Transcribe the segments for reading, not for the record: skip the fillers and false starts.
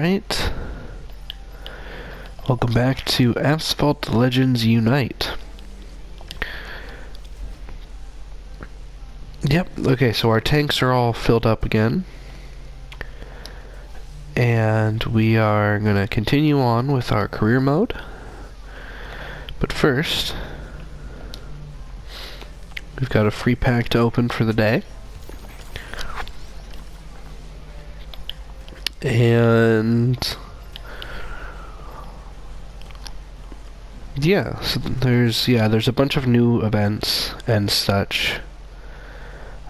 Alright. Welcome back to Asphalt Legends Unite. Yep, okay, so our tanks are all filled up again. And we are gonna continue on with our career mode. But first, we've got a free pack to open for the day. And yeah, so there's a bunch of new events and such.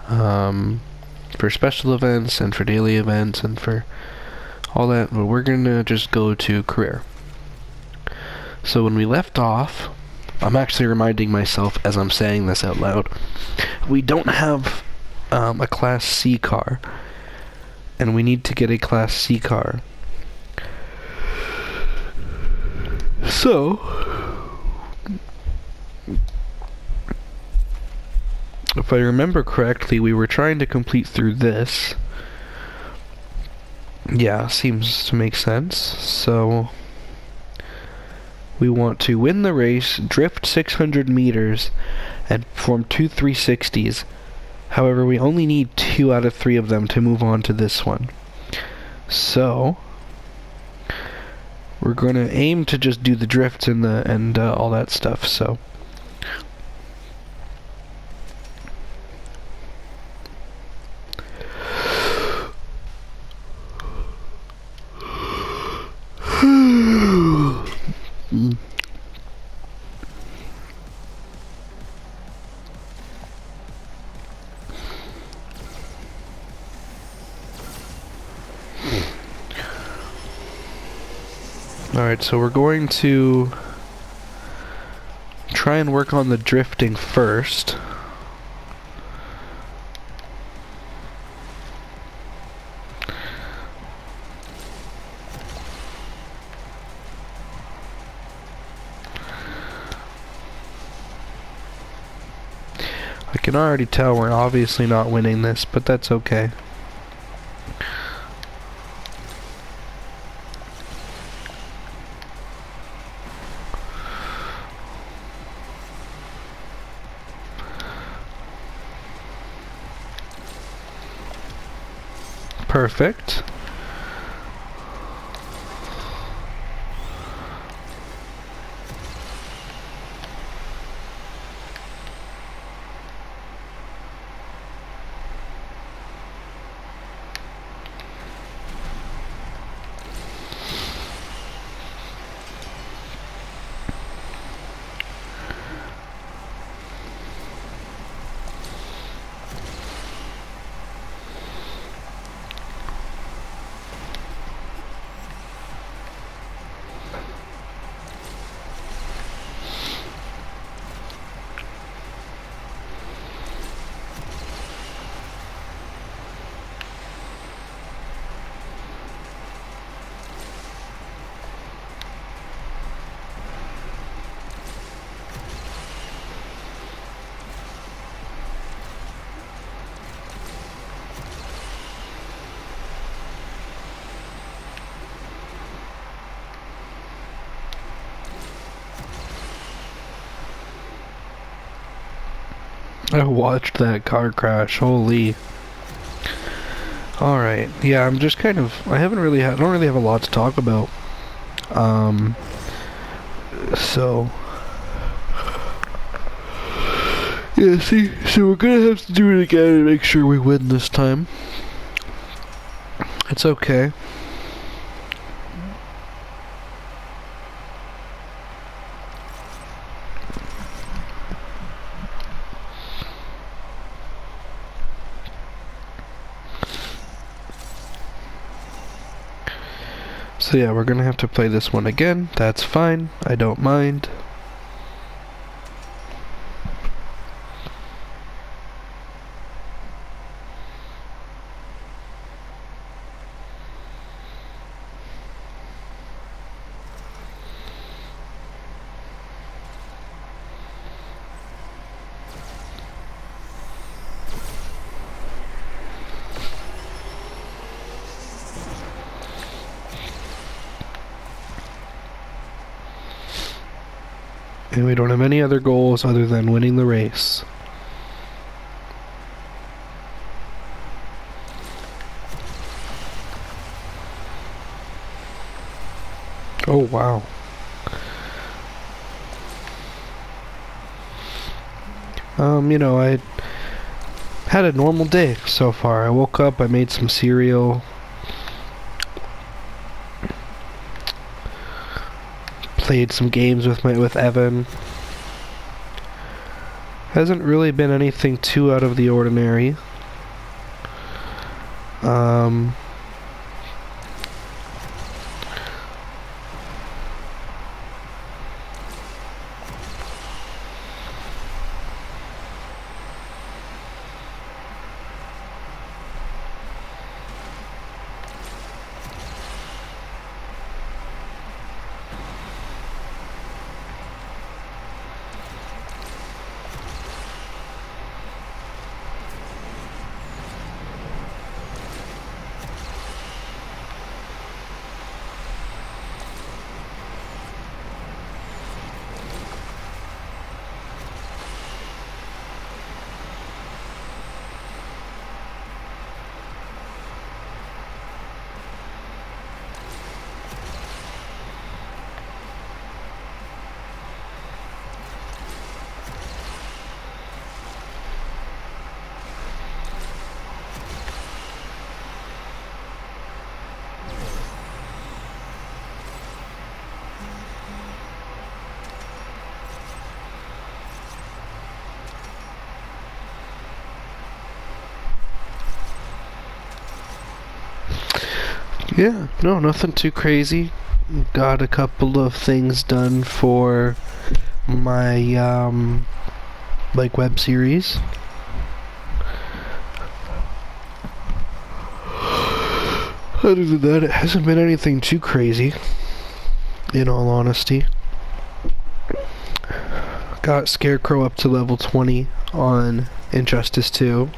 For special events and for daily events and for all that, but we're gonna just go to career. So when we left off, I'm actually reminding myself as I'm saying this out loud, we don't have a Class C car, and we need to get a Class C car. So, if I remember correctly, we were trying to complete through this. Yeah, seems to make sense. So, we want to win the race, drift 600 meters, and perform 2 360s. However, we only need 2 out of 3 of them to move on to this one. So, we're going to aim to just do the drifts and all that stuff. So, alright, so we're going to try and work on the drifting first. I can already tell we're obviously not winning this, but that's okay. Perfect. I watched that car crash, holy. Alright, yeah, I'm just kind of, I don't really have a lot to talk about. So, yeah, see, so we're gonna have to do it again and make sure we win this time. It's okay. So yeah, we're gonna have to play this one again. That's fine. I don't mind. And we don't have any other goals other than winning the race. Oh, wow. You know, I had a normal day so far. I woke up, I made some cereal. Played some games with Evan. Hasn't really been anything too out of the ordinary. Yeah, no, nothing too crazy. Got a couple of things done for my, like, web series. Other than that, it hasn't been anything too crazy, in all honesty. Got Scarecrow up to level 20 on Injustice 2.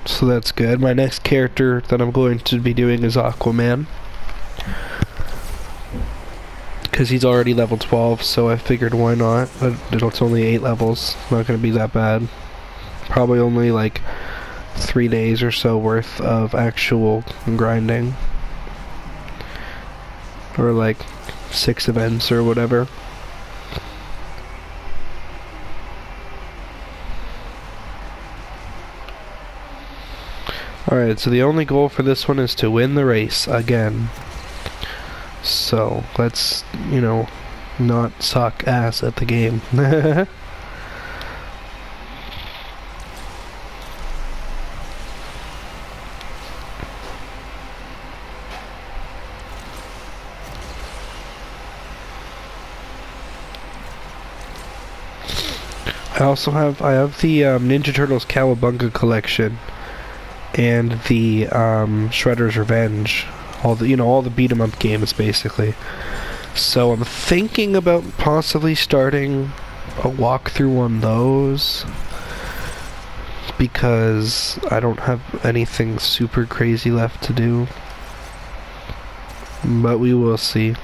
So that's good. My next character that I'm going to be doing is Aquaman. Because he's already level 12, so I figured why not. But it's only 8 levels. Not going to be that bad. Probably only like 3 days or so worth of actual grinding. Or like 6 events or whatever. Alright, so the only goal for this one is to win the race again. So, let's, you know, not suck ass at the game. I have the Ninja Turtles Cowabunga collection. And the Shredder's Revenge, all the beat 'em up games basically. So I'm thinking about possibly starting a walkthrough on those because I don't have anything super crazy left to do. But we will see.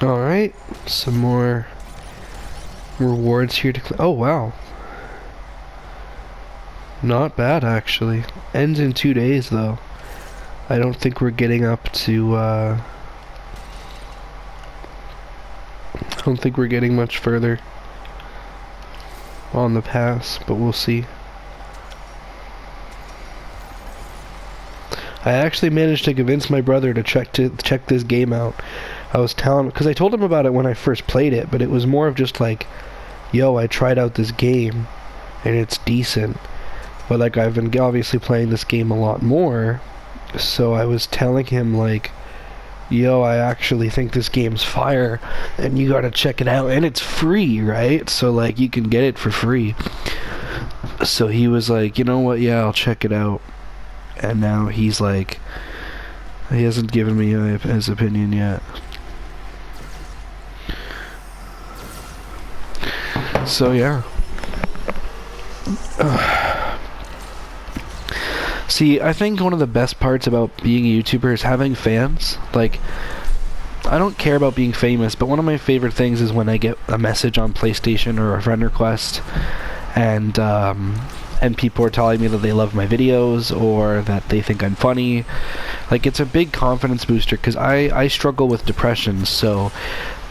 Alright, some more rewards here to oh wow. Not bad actually. Ends in 2 days though. I don't think we're getting up to I don't think we're getting much further on the pass, but we'll see. I actually managed to convince my brother to check this game out. I was telling him, because I told him about it when I first played it, but it was more of just like, yo, I tried out this game, and it's decent. But like, I've been obviously playing this game a lot more, so I was telling him like, yo, I actually think this game's fire, and you gotta check it out, and it's free, right? So like, you can get it for free. So he was like, you know what, yeah, I'll check it out. And now he's like, He hasn't given me his opinion yet. So yeah. See, I think one of the best parts about being a YouTuber is having fans. Like, I don't care about being famous, but one of my favorite things is when I get a message on PlayStation or a friend request, and people are telling me that they love my videos or that they think I'm funny. Like, it's a big confidence booster, because I struggle with depression, so,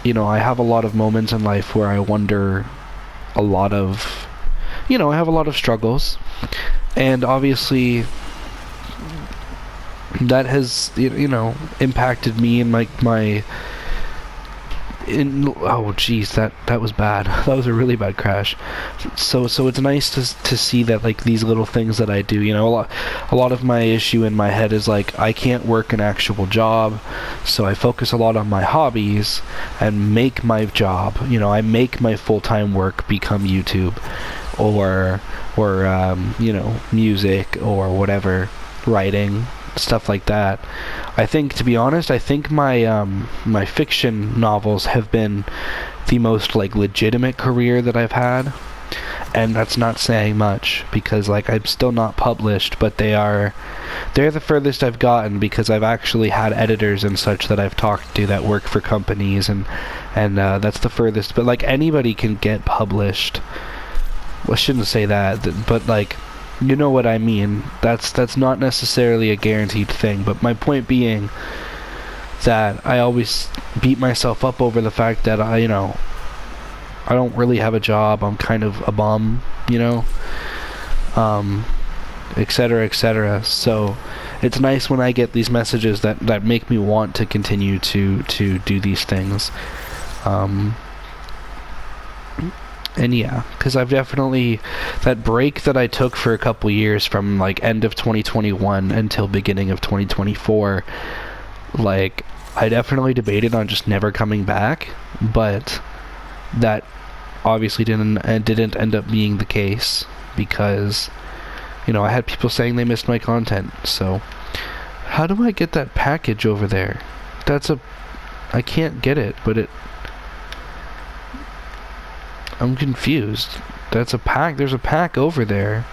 you know, I have a lot of moments in life where I wonder a lot of, you know, I have a lot of struggles, and obviously that has, you know, impacted me in oh jeez, that was bad. That was a really bad crash. So it's nice to see that, like, these little things that I do, you know, a lot of my issue in my head is like I can't work an actual job, so I focus a lot on my hobbies and make my job, you know, I make my full-time work become YouTube or you know, music or whatever, writing, stuff like that. I think, to be honest, I think my my fiction novels have been the most, like, legitimate career that I've had, and that's not saying much, because, like, I'm still not published, but they're the furthest I've gotten, because I've actually had editors and such that I've talked to that work for companies, and that's the furthest. But, like, anybody can get published. Well, I shouldn't say that, but, like, you know what I mean. That's not necessarily a guaranteed thing, but my point being that I always beat myself up over the fact that I don't really have a job, I'm kind of a bum, you know, etc., etc. So it's nice when I get these messages that make me want to continue to do these things. And yeah, because I've definitely, that break that I took for a couple years from, like, end of 2021 until beginning of 2024, like, I definitely debated on just never coming back, but that obviously didn't end up being the case, because, you know, I had people saying they missed my content. So how do I get that package over there? I can't get it, but I'm confused. There's a pack over there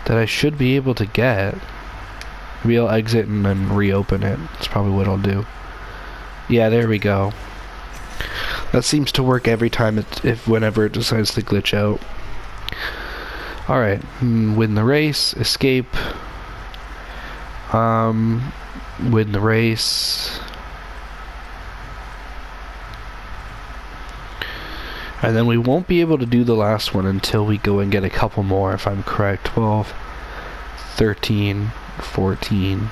that I should be able to get. Maybe I'll exit and then reopen it. That's probably what I'll do. Yeah, there we go. That seems to work every time whenever it decides to glitch out. Alright, win the race, escape. Win the race. And then we won't be able to do the last one until we go and get a couple more, if I'm correct. 12, 13, 14.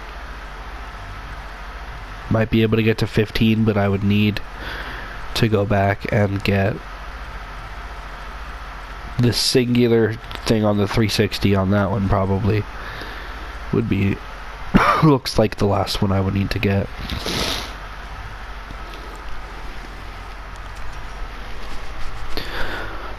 Might be able to get to 15, but I would need to go back and get the singular thing on the 360 on that one. Probably would be looks like the last one I would need to get.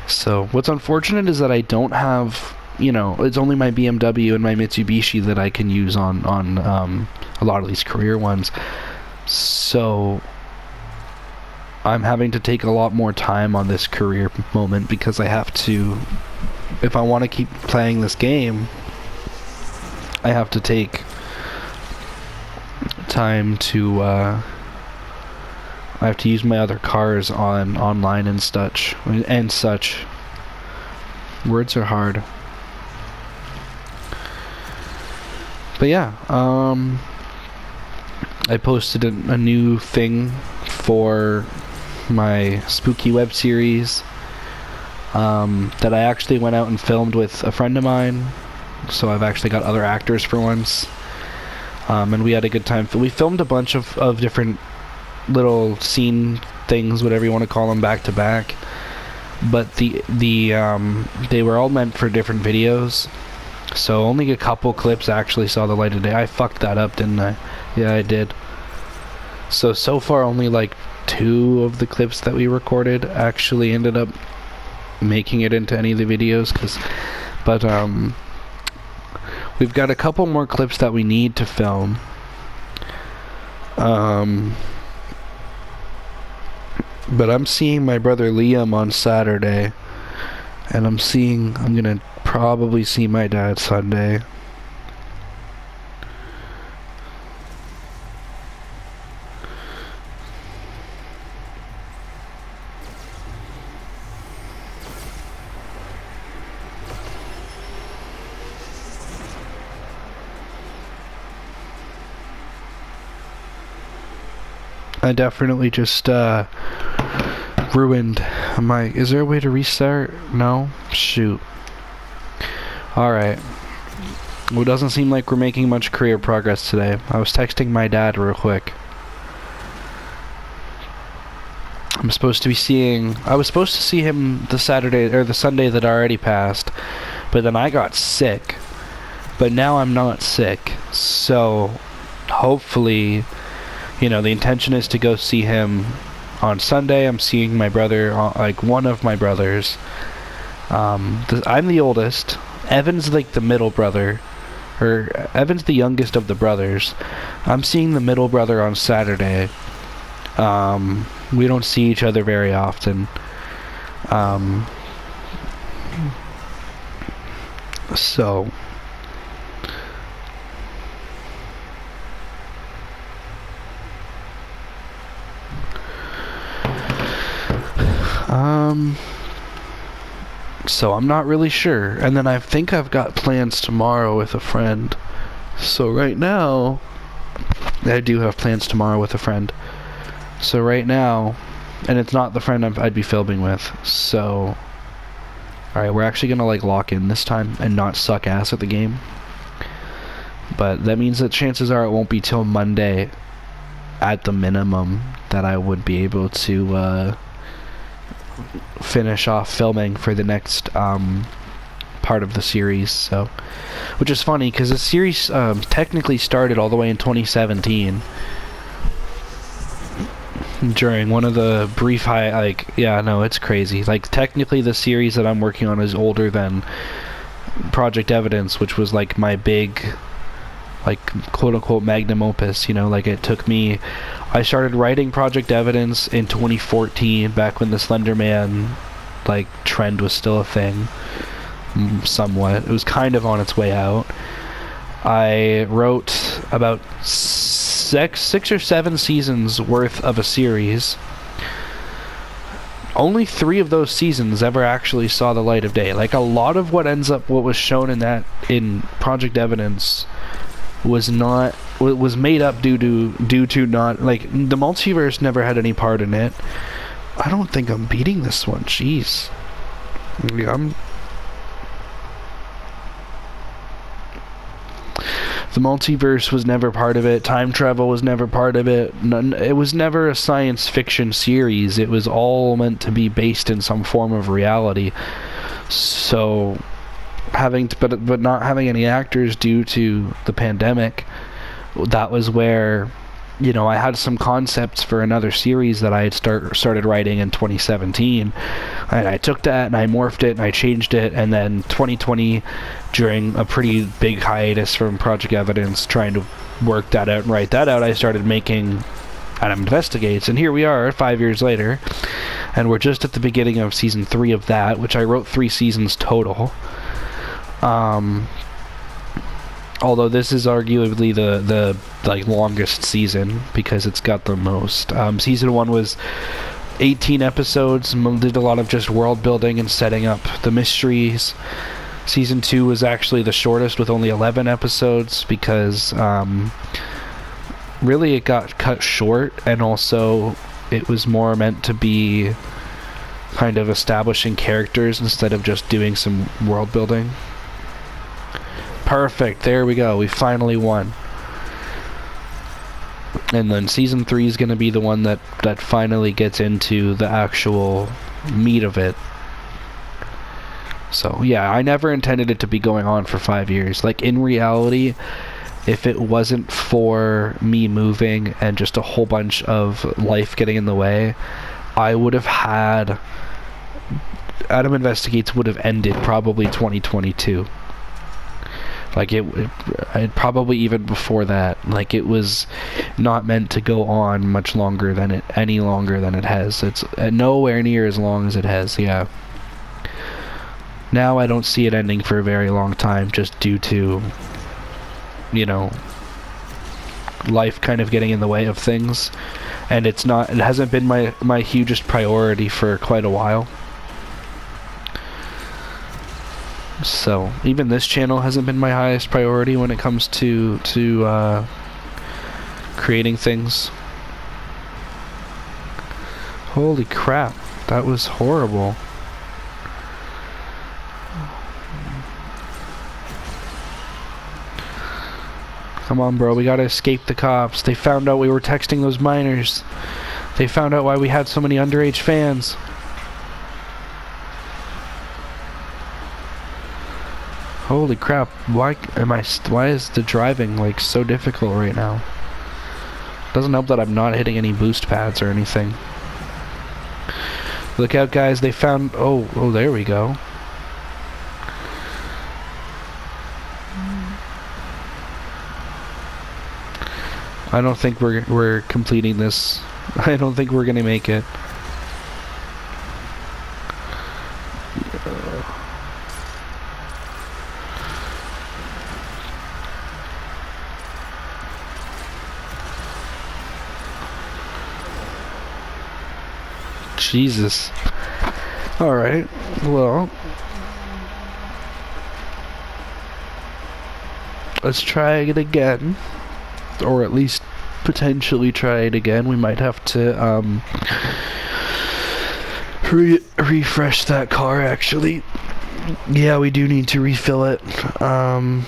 So what's unfortunate is that I don't have, you know, it's only my BMW and my Mitsubishi that I can use on a lot of these career ones. So I'm having to take a lot more time on this career moment, because I have to, if I want to keep playing this game, I have to take time to I have to use my other cars online and such. Words are hard. But yeah, I posted a new thing for my spooky web series that I actually went out and filmed with a friend of mine. So I've actually got other actors for once. And we had a good time. We filmed a bunch of different little scene things, whatever you want to call them, back to back. But they were all meant for different videos. So only a couple clips actually saw the light of day. I fucked that up, didn't I? Yeah, I did. So far only like 2 of the clips that we recorded actually ended up making it into any of the videos, but we've got a couple more clips that we need to film. Um, but I'm seeing my brother Liam on Saturday, and I'm gonna probably see my dad Sunday. I definitely just ruined my... Is there a way to restart? No? Shoot. Alright. Well, it doesn't seem like we're making much career progress today. I was texting my dad real quick. I was supposed to see him the Sunday that already passed, but then I got sick. But now I'm not sick, so hopefully, the intention is to go see him on Sunday. I'm seeing my brother, like one of my brothers. I'm the oldest. Evan's like the middle brother, or Evan's the youngest of the brothers. I'm seeing the middle brother on Saturday. We don't see each other very often. So... So I'm not really sure. And then I think I've got plans tomorrow with a friend. So right now, I do have plans tomorrow with a friend. So right now, and it's not the friend I'd be filming with. So, alright, we're actually gonna lock in this time and not suck ass at the game. But that means that chances are it won't be till Monday, at the minimum, that I would be able to finish off filming for the next part of the series. So, which is funny because the series technically started all the way in 2017 during one of the brief it's crazy. Technically the series that I'm working on is older than Project Evidence, which was my big quote-unquote magnum opus. It took me... I started writing Project Evidence in 2014, back when the Slender Man trend was still a thing, somewhat. It was kind of on its way out. I wrote about six or seven seasons worth of a series. Only 3 of those seasons ever actually saw the light of day. A lot of what was shown in Project Evidence was made up due to not the multiverse never had any part in it. I don't think I'm beating this one. Jeez. The multiverse was never part of it. Time travel was never part of it. It was never a science fiction series. It was all meant to be based in some form of reality. So but not having any actors due to the pandemic, that was where I had some concepts for another series that I had started writing in 2017, and I took that and I morphed it and I changed it, and then 2020, during a pretty big hiatus from Project Evidence, trying to work that out and write that out, I started making Adam Investigates, and here we are 5 years later, and we're just at the beginning of season 3 of that, which I wrote 3 seasons total. Although this is arguably the longest season because it's got the most. Season 1 was 18 episodes, did a lot of just world building and setting up the mysteries. Season 2 was actually the shortest with only 11 episodes because really it got cut short, and also it was more meant to be kind of establishing characters instead of just doing some world building. Perfect, there we go, we finally won. And then season 3 is going to be the one that finally gets into the actual meat of it. So yeah, I never intended it to be going on for 5 years. In reality, if it wasn't for me moving and just a whole bunch of life getting in the way, I would have had... Adam Investigates would have ended probably 2022. Like it probably even before that. Like it was not meant to go on much longer than any longer than it has. It's nowhere near as long as it has. Yeah. Now I don't see it ending for a very long time, just due to, you know, life kind of getting in the way of things, and it hasn't been my hugest priority for quite a while. So even this channel hasn't been my highest priority when it comes to creating things. Holy crap, that was horrible. Come on, bro, we gotta escape the cops. They found out we were texting those minors. They found out why we had so many underage fans. Holy crap, why is the driving like so difficult right now? Doesn't help that I'm not hitting any boost pads or anything. Look out, guys, they found, oh, there we go. I don't think we're completing this. I don't think we're gonna make it. Jesus. Alright, well, let's try it again. Or at least potentially try it again. We might have to refresh that car, actually. Yeah, we do need to refill it. And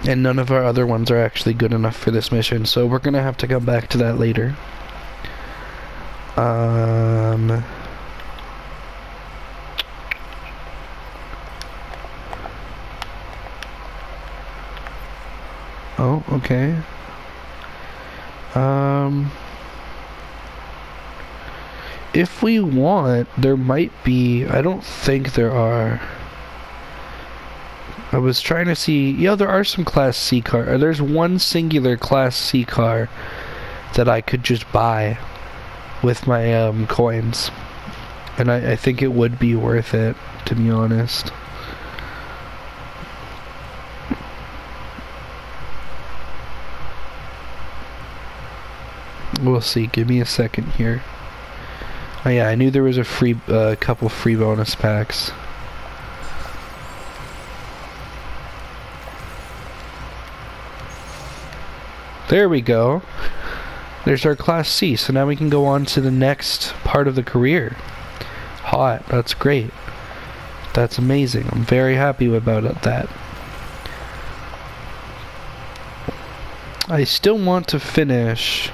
none of our other ones are actually good enough for this mission, so we're gonna have to come back to that later. Oh, okay. If we want, there might be, I don't think there are. I was trying to see, yeah, there are some Class C car. There's one singular Class C car that I could just buy with my coins. And I think it would be worth it, to be honest. We'll see. Give me a second here. Oh yeah, I knew there was a couple free bonus packs. There we go. There's our Class C, so now we can go on to the next part of the career. Hot. That's great. That's amazing. I'm very happy about that. I still want to finish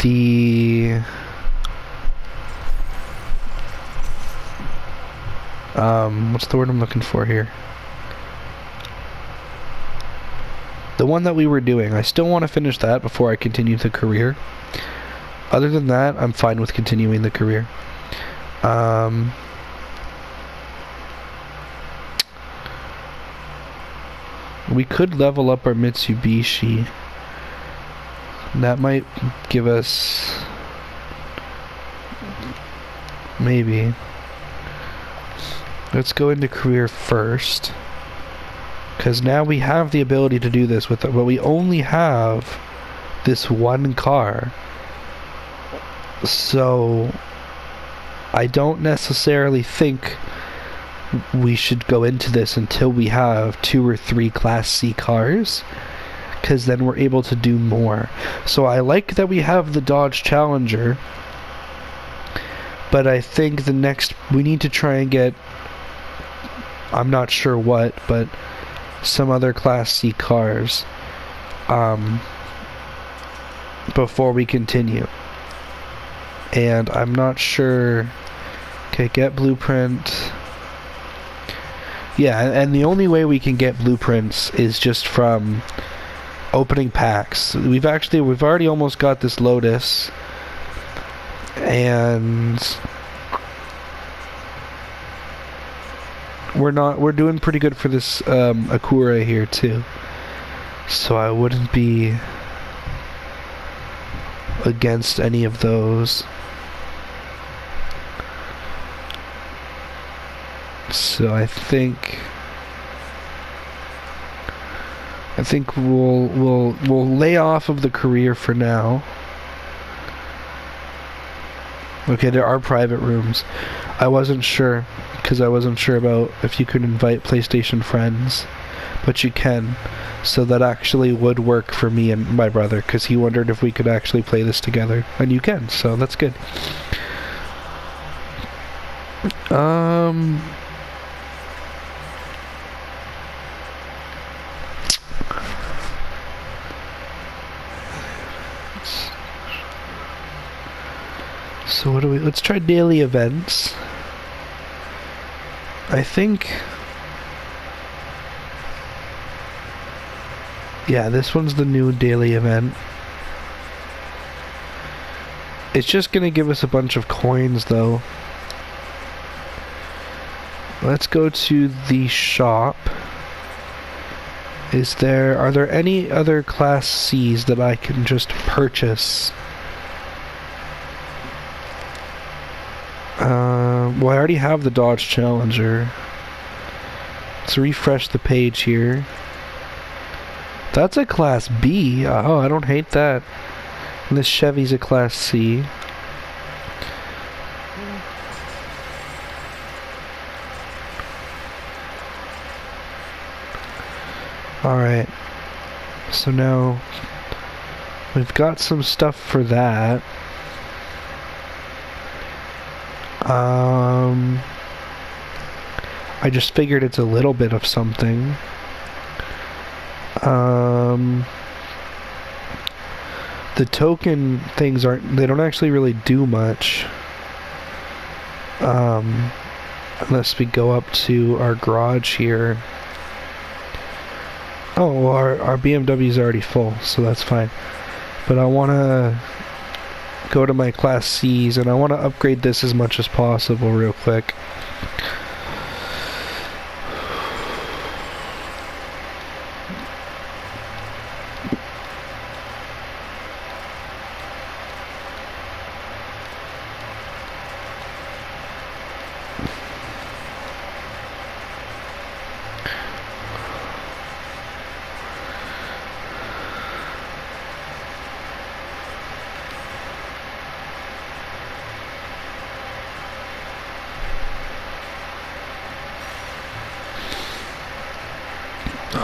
the what's the word I'm looking for here? The one that we were doing. I still want to finish that before I continue the career. Other than that, I'm fine with continuing the career. We could level up our Mitsubishi. That might give us... maybe. Let's go into career first. Because now we have the ability to do this with it, but we only have this one car. So I don't necessarily think we should go into this until we have 2 or 3 Class C cars, because then we're able to do more. So I like that we have the Dodge Challenger, but I think the next, we need to try and get, I'm not sure what, but some other Class C cars before we continue. And I'm not sure. Okay, get blueprint. Yeah, and the only way we can get blueprints is just from opening packs. We've already almost got this Lotus, and we're doing pretty good for this Akura here too. So I wouldn't be against any of those. So I think we'll lay off of the career for now. Okay, there are private rooms. I wasn't sure, because I wasn't sure about if you could invite PlayStation friends, but you can. So that actually would work for me and my brother, because he wondered if we could actually play this together, and you can, so that's good. So what do we... Let's try daily events. I think... Yeah, this one's the new daily event. It's just gonna give us a bunch of coins, though. Let's go to the shop. Are there any other Class Cs that I can just purchase? Well, I already have the Dodge Challenger. Let's refresh the page here. That's a Class B. Oh, I don't hate that. And this Chevy's a Class C. Alright. So now we've got some stuff for that. I just figured it's a little bit of something. The token things they don't actually really do much. Unless we go up to our garage here. Oh, well, our BMW's already full, so that's fine. But I want to go to my Class Cs, and I want to upgrade this as much as possible real quick.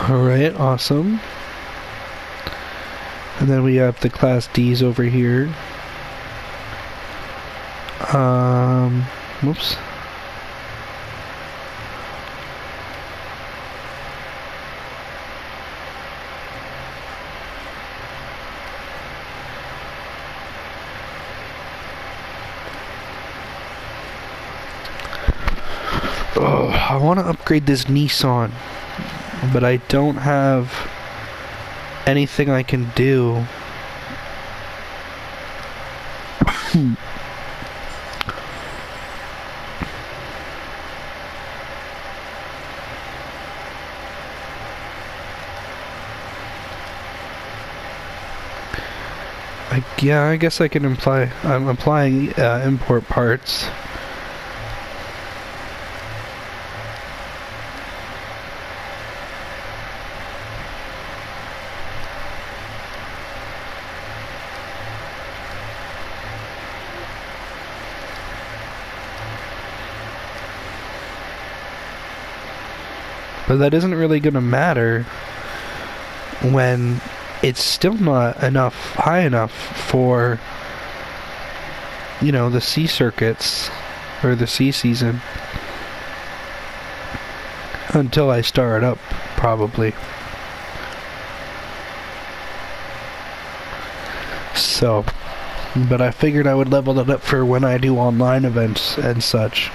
Alright, awesome. And then we have the Class Ds over here. Whoops. Oh, I want to upgrade this Nissan, but I don't have anything I can do. Yeah, I guess I can imply. I'm applying import parts. But that isn't really going to matter when it's still not high enough for, you know, the C circuits or the C season until I start up, probably. So, but I figured I would level it up for when I do online events and such.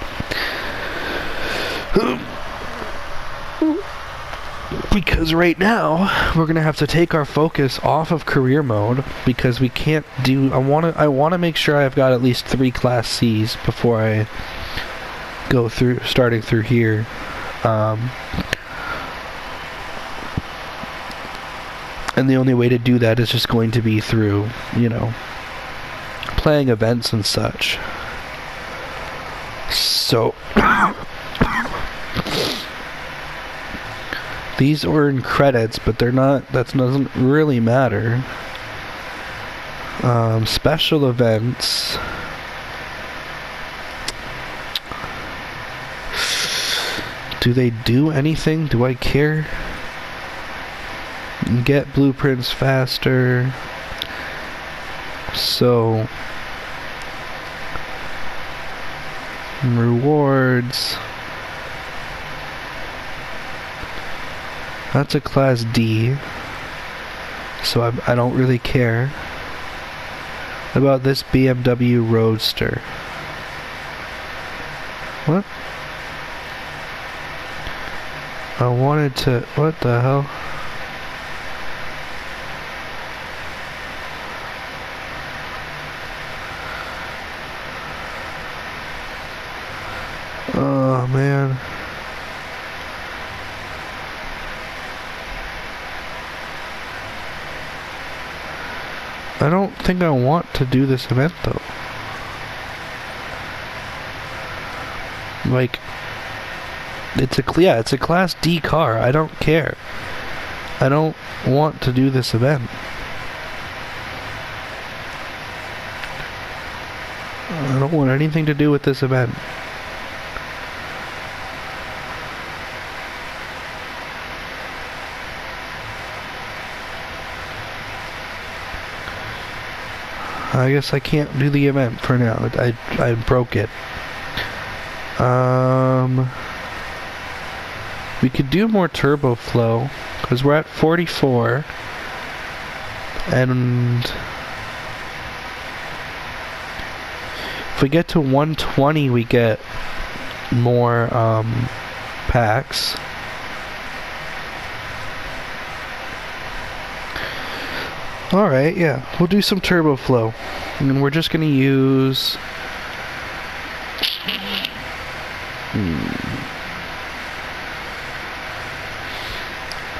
Because right now we're gonna have to take our focus off of career mode because we can't do. I want to make sure I've got at least 3 Class Cs before I go through starting through here. And the only way to do that is just going to be through, playing events and such. So these earn credits, but they're not, that doesn't really matter. Special events. Do they do anything? Do I care? Get blueprints faster. So rewards. That's a class D. So I don't really care. What about this BMW Roadster? What? I wanted to... What the hell? Oh, man. I don't think I want to do this event, though. Like... It's a class D car. I don't care. I don't want to do this event. I don't want anything to do with this event. I guess I can't do the event for now. I broke it. We could do more turbo flow, because we're at 44, and if we get to 120, we get more packs. Alright, yeah, we'll do some turbo flow, and we're just gonna use...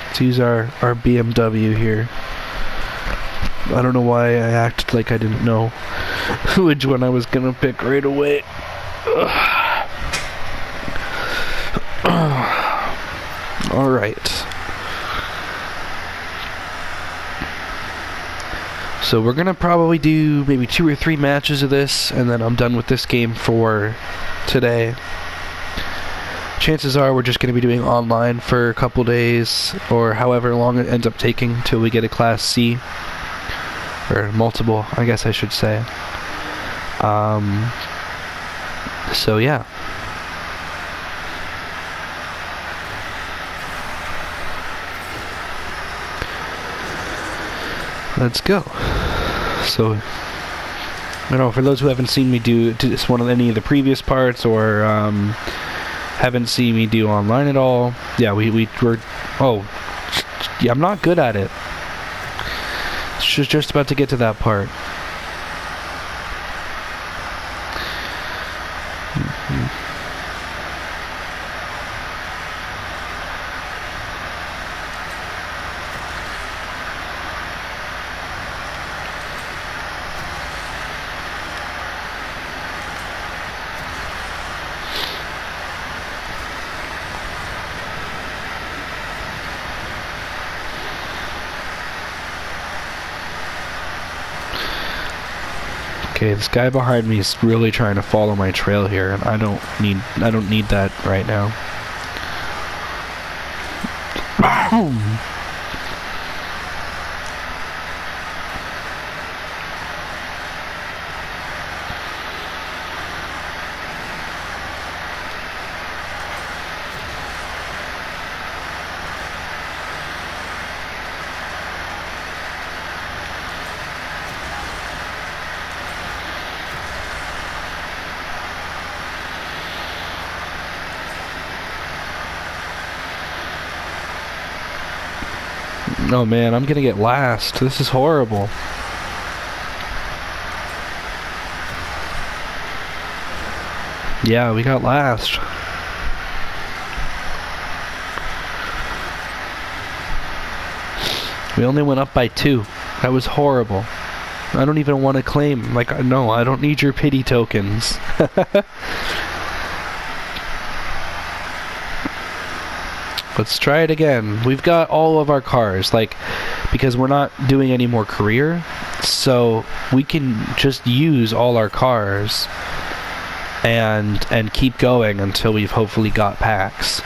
Let's use our BMW here. I don't know why I acted like I didn't know which one I was gonna pick right away. Alright. So we're gonna probably do maybe 2 or 3 matches of this, and then I'm done with this game for today. Chances are we're just going to be doing online for a couple days, or however long it ends up taking till we get a Class C. Or multiple, I guess I should say. So yeah. Let's go. So, for those who haven't seen me do this one of any of the previous parts, or haven't seen me do online at all, yeah, we're... Oh, yeah, I'm not good at it. It's just about to get to that part. Okay, this guy behind me is really trying to follow my trail here, and I don't need that right now. Oh man, I'm gonna get last. This is horrible. Yeah, we got last. We only went up by 2. That was horrible. I don't even want to claim. Like, no, I don't need your pity tokens. Let's try it again. We've got all of our cars, like, because we're not doing any more career, so we can just use all our cars and keep going until we've hopefully got packs.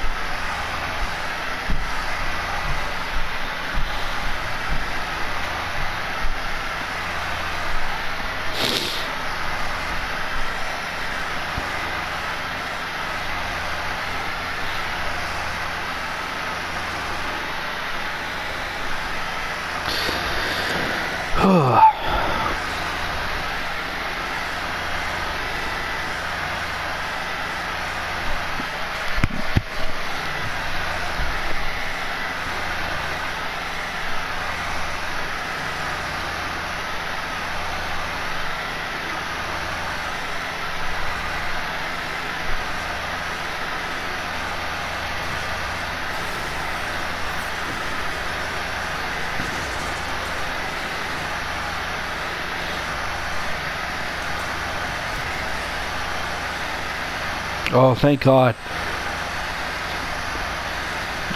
Oh, thank God.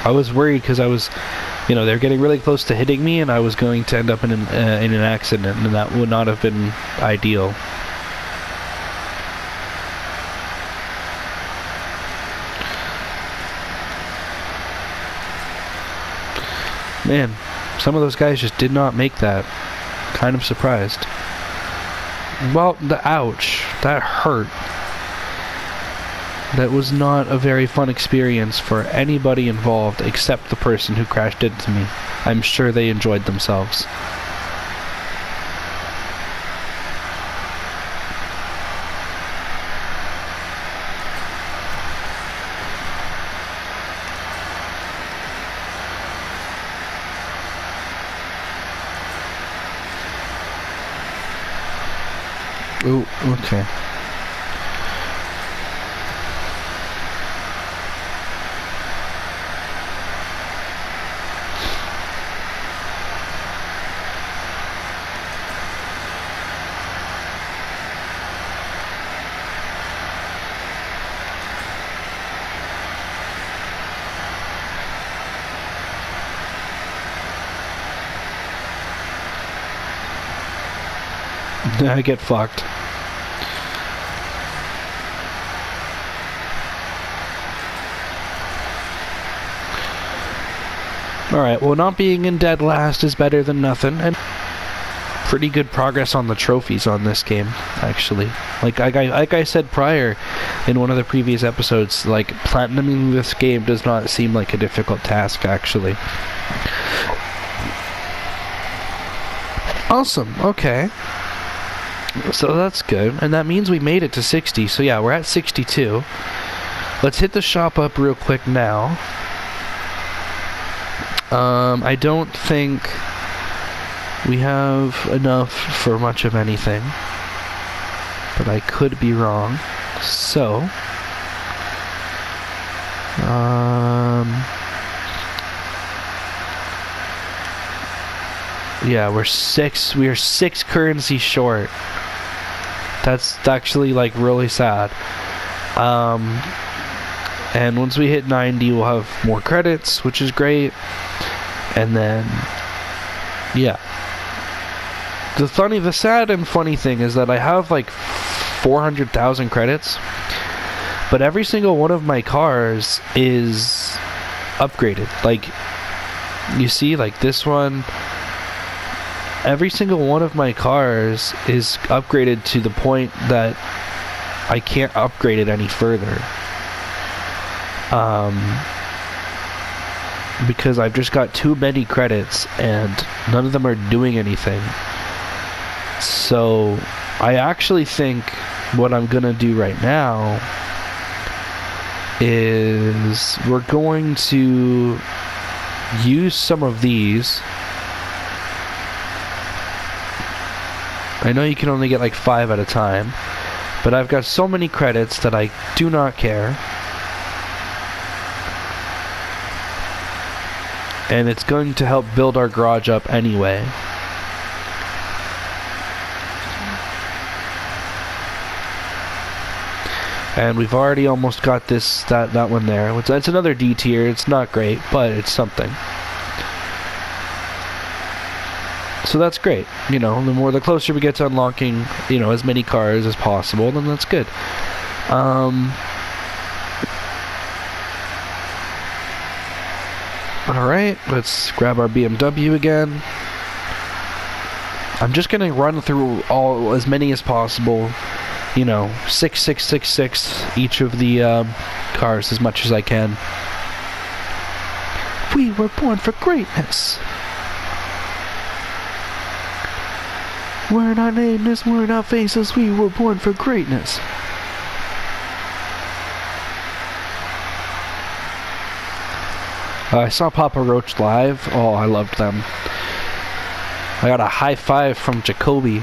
I was worried because I was, they're getting really close to hitting me, and I was going to end up in an accident, and that would not have been ideal. Man, some of those guys just did not make that. Kind of surprised. Well, ouch. That hurt. That was not a very fun experience for anybody involved except the person who crashed into me. I'm sure they enjoyed themselves. Oh, okay. I get fucked. Alright, well, not being in dead last is better than nothing, and pretty good progress on the trophies on this game, actually. Like I said prior in one of the previous episodes, like, platinuming this game does not seem like a difficult task, actually. Awesome, okay. So that's good, and that means we made it to 60, so yeah, we're at 62. Let's hit the shop up real quick now. I don't think we have enough for much of anything, but I could be wrong. So, yeah, we are 6 currency short. That's actually, like, really sad. And once we hit 90, we'll have more credits, which is great. And then, yeah. The sad and funny thing is that I have, like, 400,000 credits, but every single one of my cars is upgraded. Like, you see, like, this one, every single one of my cars is upgraded to the point that I can't upgrade it any further. Because I've just got too many credits and none of them are doing anything. So I actually think what I'm gonna do right now is we're going to use some of these. I know you can only get like 5 at a time, but I've got so many credits that I do not care. And it's going to help build our garage up anyway. And we've already almost got that one there. It's another D tier. It's not great, but it's something. So that's great. You know, the closer we get to unlocking, you know, as many cars as possible, then that's good. Alright, let's grab our BMW again. I'm just gonna run through as many as possible. You know, 6, 6, 6, 6 each of the cars as much as I can. We were born for greatness. We're not nameless, we're not faceless, we were born for greatness. I saw Papa Roach live. Oh, I loved them. I got a high five from Jacoby.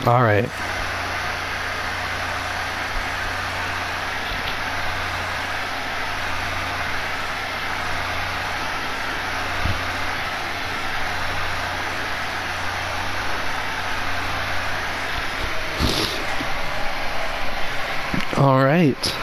All right. All right.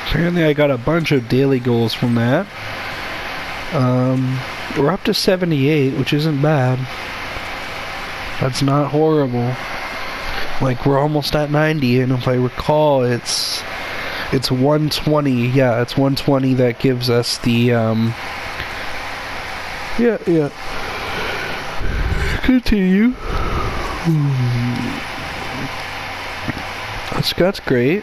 Apparently I got a bunch of daily goals from that. We're up to 78, which isn't bad. That's not horrible. Like, we're almost at 90, and if I recall, it's 120. Yeah, it's 120 that gives us the, yeah. Continue. That's great.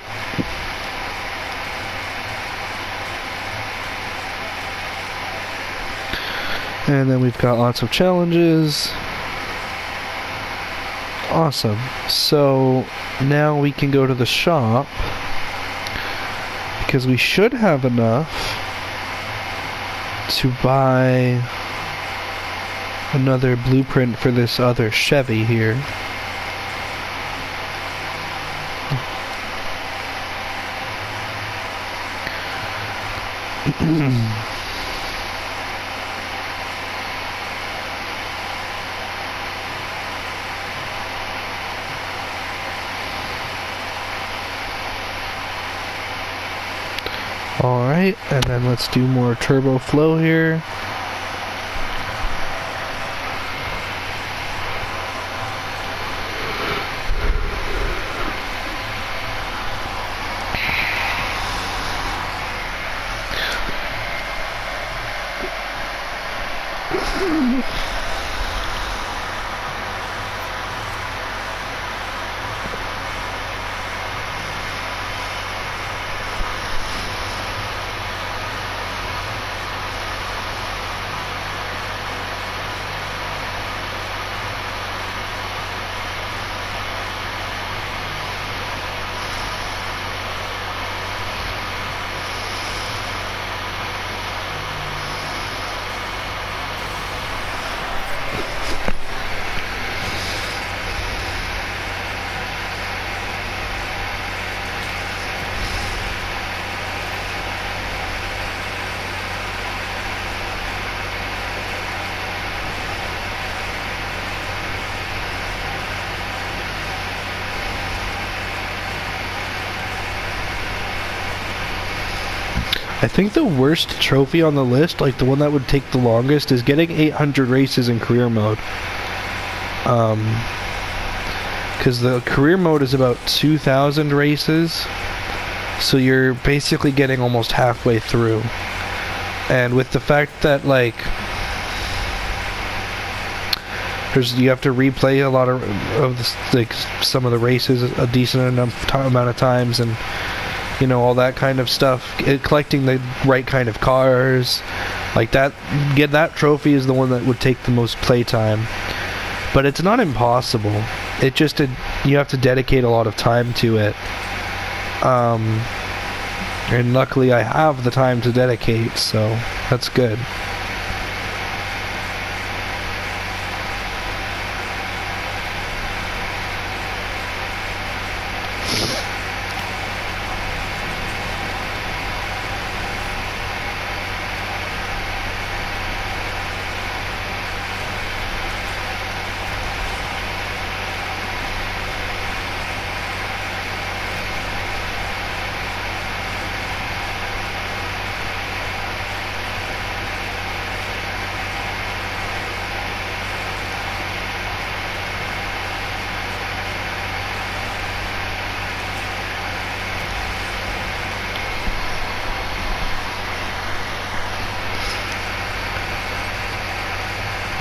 And then we've got lots of challenges. Awesome. So now we can go to the shop because we should have enough to buy another blueprint for this other Chevy here. Alright, and then let's do more turbo flow here. I think the worst trophy on the list, like the one that would take the longest, is getting 800 races in career mode. Because the career mode is about 2,000 races, so you're basically getting almost halfway through. And with the fact that, like, you have to replay a lot of like some of the races a decent amount of times, and you know, all that kind of stuff. Collecting the right kind of cars, like that. Get that trophy is the one that would take the most playtime. But it's not impossible. It just you have to dedicate a lot of time to it. And luckily I have the time to dedicate, so that's good.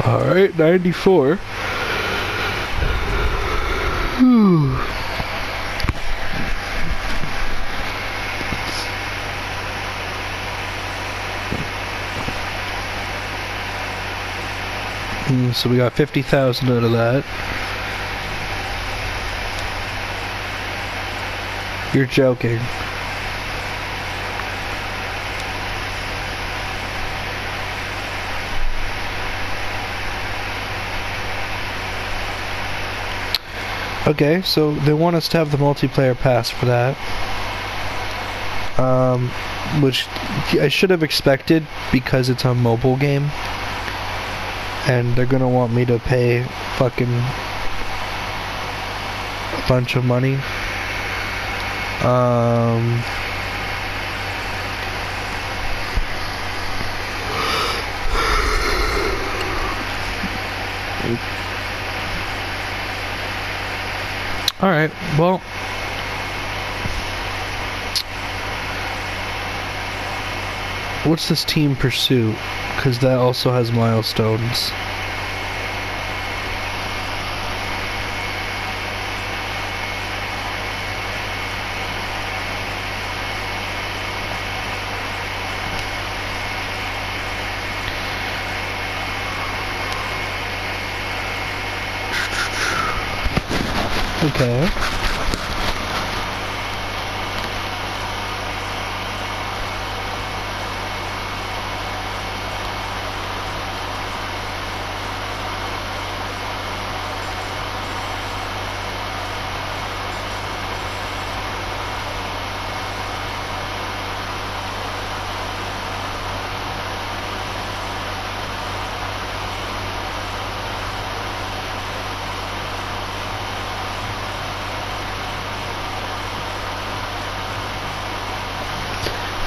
Alright, 94. So we got 50,000 out of that. You're joking. Okay, so they want us to have the multiplayer pass for that. Which I should have expected because it's a mobile game. And they're gonna want me to pay fucking a bunch of money. Alright, well, what's this team pursuit? Because that also has milestones. Okay.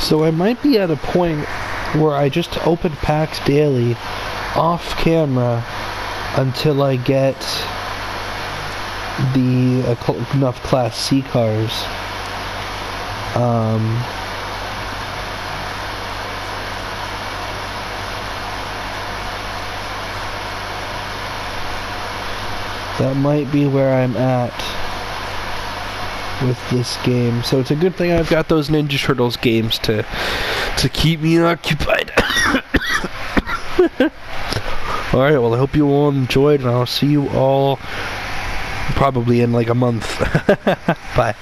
So I might be at a point where I just open packs daily off camera until I get the enough Class C cars. that might be where I'm at with this game. So it's a good thing I've got those Ninja Turtles games to keep me occupied. Alright, well I hope you all enjoyed, and I'll see you all probably in like a month. Bye.